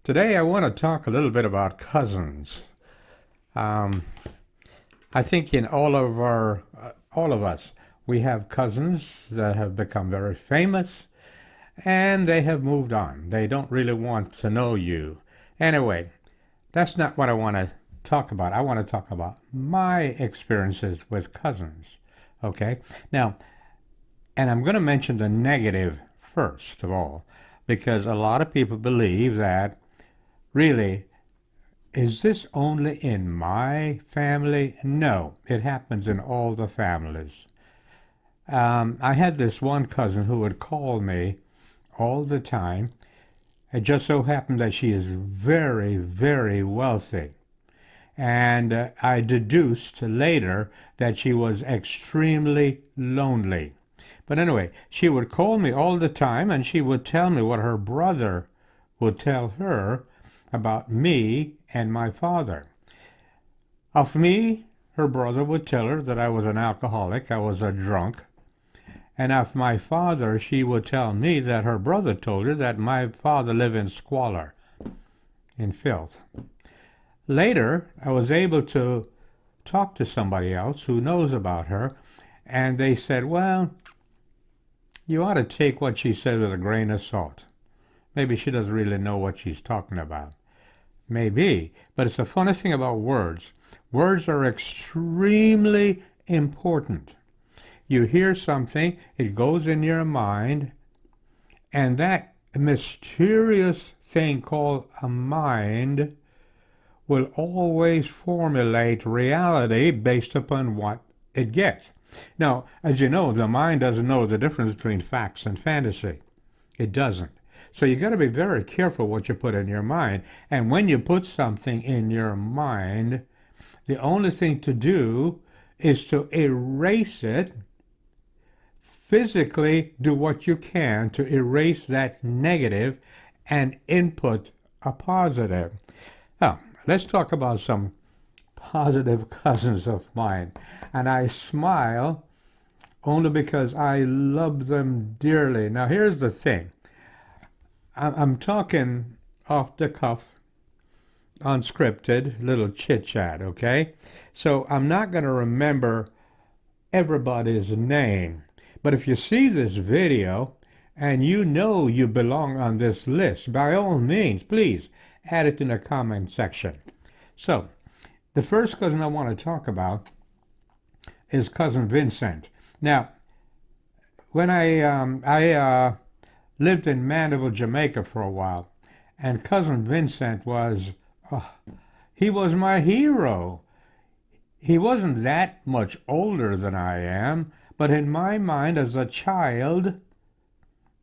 Today I want to talk a little bit about cousins. Um, I think in all of us, we have cousins that have become very famous and they have moved on. They don't really want to know you. Anyway, that's not what I want to talk about. I want to talk about my experiences with cousins. Okay? Now, and I'm going to mention the negative first of all, because a lot of people believe that really, is this only in my family? No, it happens in all the families. I had this one cousin who would call me all the time. It just so happened that she is very, very wealthy. And I deduced later that she was extremely lonely. But anyway, she would call me all the time and she would tell me what her brother would tell her about me and my father. Of me, her brother would tell her that I was an alcoholic, I was a drunk. And of my father, she would tell me that her brother told her that my father lived in squalor, in filth. Later, I was able to talk to somebody else who knows about her, and they said, well, you ought to take what she says with a grain of salt. Maybe she doesn't really know what she's talking about. Maybe, but it's a funny thing about words. Words are extremely important. You hear something, it goes in your mind, and that mysterious thing called a mind will always formulate reality based upon what it gets. Now, as you know, the mind doesn't know the difference between facts and fantasy. It doesn't. So you got to be very careful what you put in your mind. And when you put something in your mind, the only thing to do is to erase it. Physically do what you can to erase that negative and input a positive. Now, let's talk about some positive cousins of mine. And I smile only because I love them dearly. Now, here's the thing. I'm talking off the cuff, unscripted, little chit-chat, okay? So I'm not going to remember everybody's name. But if you see this video and you know you belong on this list, by all means, please add it in the comment section. So, the first cousin I want to talk about is Cousin Vincent. Now, when I lived in Mandeville, Jamaica for a while, and Cousin Vincent he was my hero. He wasn't that much older than I am, but in my mind as a child,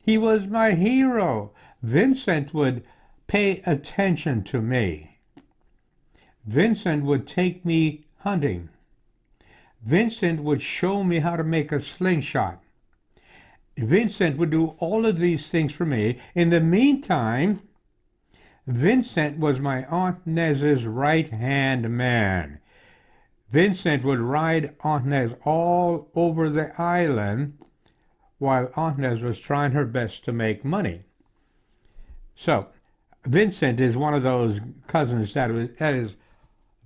he was my hero. Vincent would pay attention to me. Vincent would take me hunting. Vincent would show me how to make a slingshot. Vincent would do all of these things for me. In the meantime, Vincent was my Aunt Nez's right-hand man. Vincent would ride Aunt Nez all over the island while Aunt Nez was trying her best to make money. So, Vincent is one of those cousins that is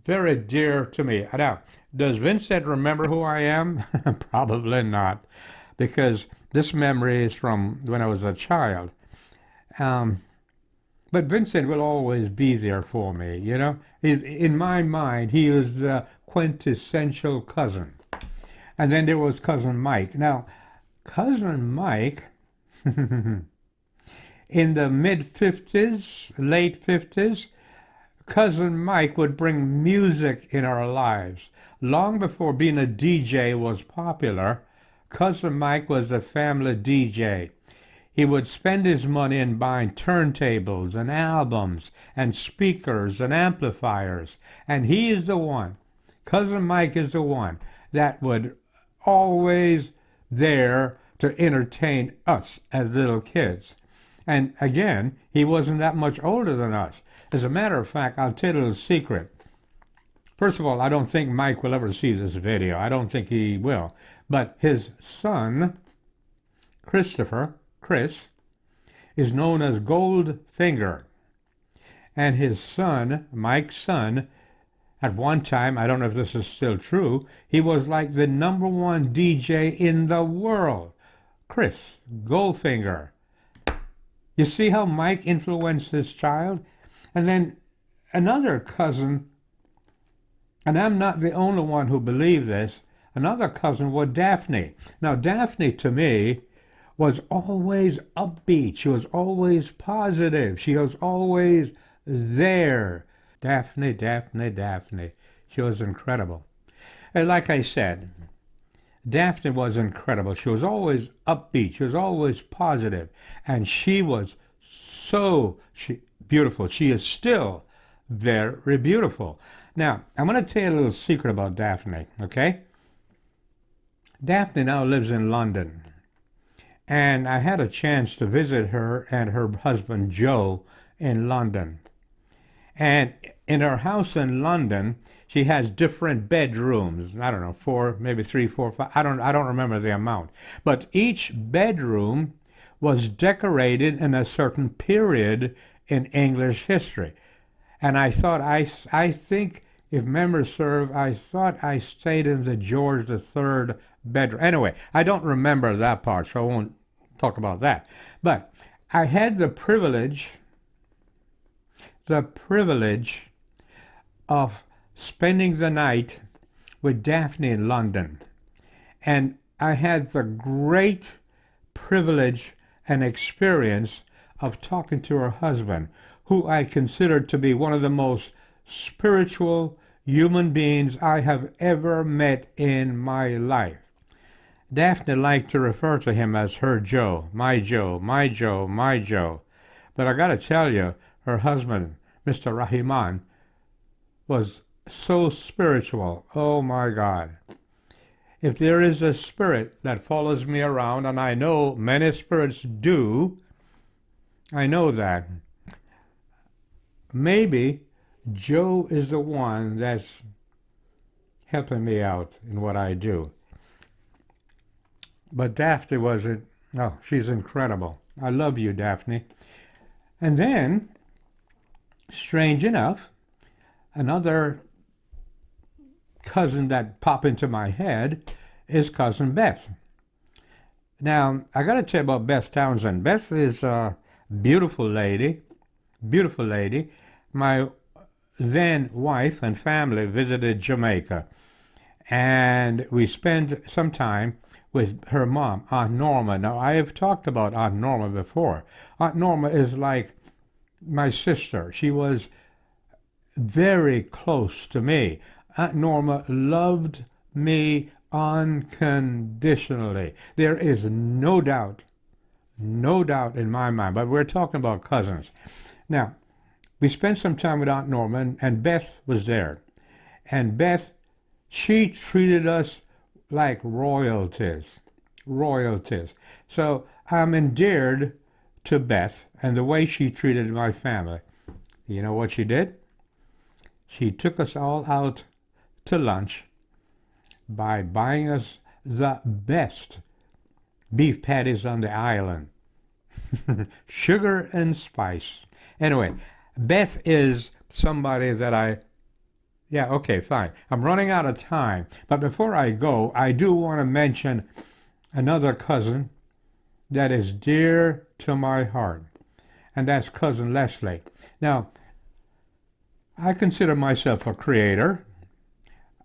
very dear to me. Now, does Vincent remember who I am? Probably not, because this memory is from when I was a child. But Vincent will always be there for me, you know. In my mind, he is the quintessential cousin. And then there was Cousin Mike. Now, Cousin Mike, in the mid-50s, late 50s, Cousin Mike would bring music in our lives. Long before being a DJ was popular, Cousin Mike was a family DJ. He would spend his money in buying turntables and albums and speakers and amplifiers. And he is the one, Cousin Mike is the one, that would always there to entertain us as little kids. And again, he wasn't that much older than us. As a matter of fact, I'll tell you a little secret. First of all, I don't think Mike will ever see this video. I don't think he will. But his son, Chris, is known as Goldfinger. And his son, Mike's son, at one time, I don't know if this is still true, he was like the #1 DJ in the world. Chris Goldfinger. You see how Mike influenced his child? And then another cousin, and I'm not the only one who believed this, another cousin was Daphne. Now, Daphne, to me, was always upbeat. She was always positive. She was always there. Daphne, Daphne, Daphne. She was incredible. And like I said, Daphne was incredible. She was always upbeat. She was always positive. And she was so beautiful. She is still very beautiful. Now, I'm going to tell you a little secret about Daphne, okay? Daphne now lives in London. And I had a chance to visit her and her husband Joe in London. And in her house in London, she has different bedrooms. I don't know, 4, maybe 3, 4, 5. I don't remember the amount. But each bedroom was decorated in a certain period in English history. And I thought, I think, if memory serve, I thought I stayed in the George III bedroom. Anyway, I don't remember that part, so I won't talk about that. But I had the privilege of spending the night with Daphne in London. And I had the great privilege and experience of talking to her husband, who I considered to be one of the most spiritual human beings I have ever met in my life. Daphne liked to refer to him as her Joe, my Joe, my Joe, my Joe. But I got to tell you, her husband, Mr. Rahman, was so spiritual. Oh my God. If there is a spirit that follows me around, and I know many spirits do, I know that maybe Joe is the one that's helping me out in what I do. But Daphne wasn't. Oh, she's incredible. I love you, Daphne. And then, strange enough, another cousin that popped into my head is Cousin Beth. Now, I got to tell you about Beth Townsend. Beth is a beautiful lady, beautiful lady. My then wife and family visited Jamaica, and we spent some time with her mom, Aunt Norma. Now, I have talked about Aunt Norma before. Aunt Norma is like my sister. She was very close to me. Aunt Norma loved me unconditionally. There is no doubt in my mind, but we're talking about cousins. Now, we spent some time with Aunt Norma, and Beth was there. And Beth, she treated us like royalties. So I'm endeared to Beth and the way she treated my family. You know what she did? She took us all out to lunch by buying us the best beef patties on the island. Sugar and spice. Anyway, Beth is somebody that yeah, okay, fine. I'm running out of time. But before I go, I do want to mention another cousin that is dear to my heart, and that's Cousin Leslie. Now, I consider myself a creator,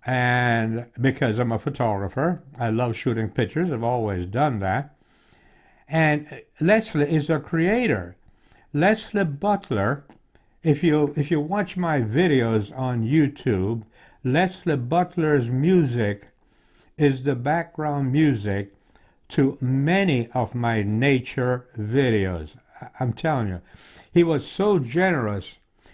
and because I'm a photographer, I love shooting pictures. I've always done that. And Leslie is a creator. Leslie Butler, if you watch my videos on YouTube, Leslie Butler's music is the background music to many of my nature videos. I'm telling you, he was so generous.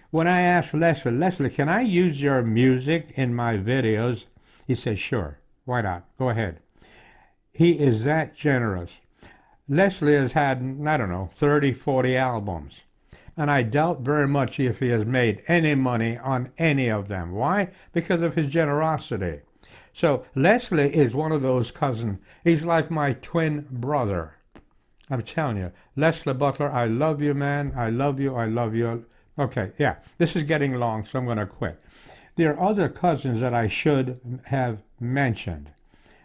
When I asked Leslie, can I use your music in my videos? He said, sure, why not? Go ahead. He is that generous. Leslie has had, I don't know, 30, 40 albums. And I doubt very much if he has made any money on any of them. Why? Because of his generosity. So Leslie is one of those cousins. He's like my twin brother. I'm telling you, Leslie Butler, I love you, man. I love you. I love you. Okay, yeah, this is getting long, so I'm going to quit. There are other cousins that I should have mentioned.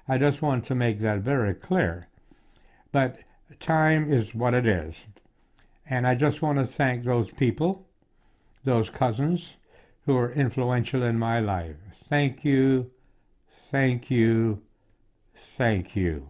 I just want to make that very clear. But time is what it is. And I just want to thank those people, those cousins, who are influential in my life. Thank you, thank you, thank you.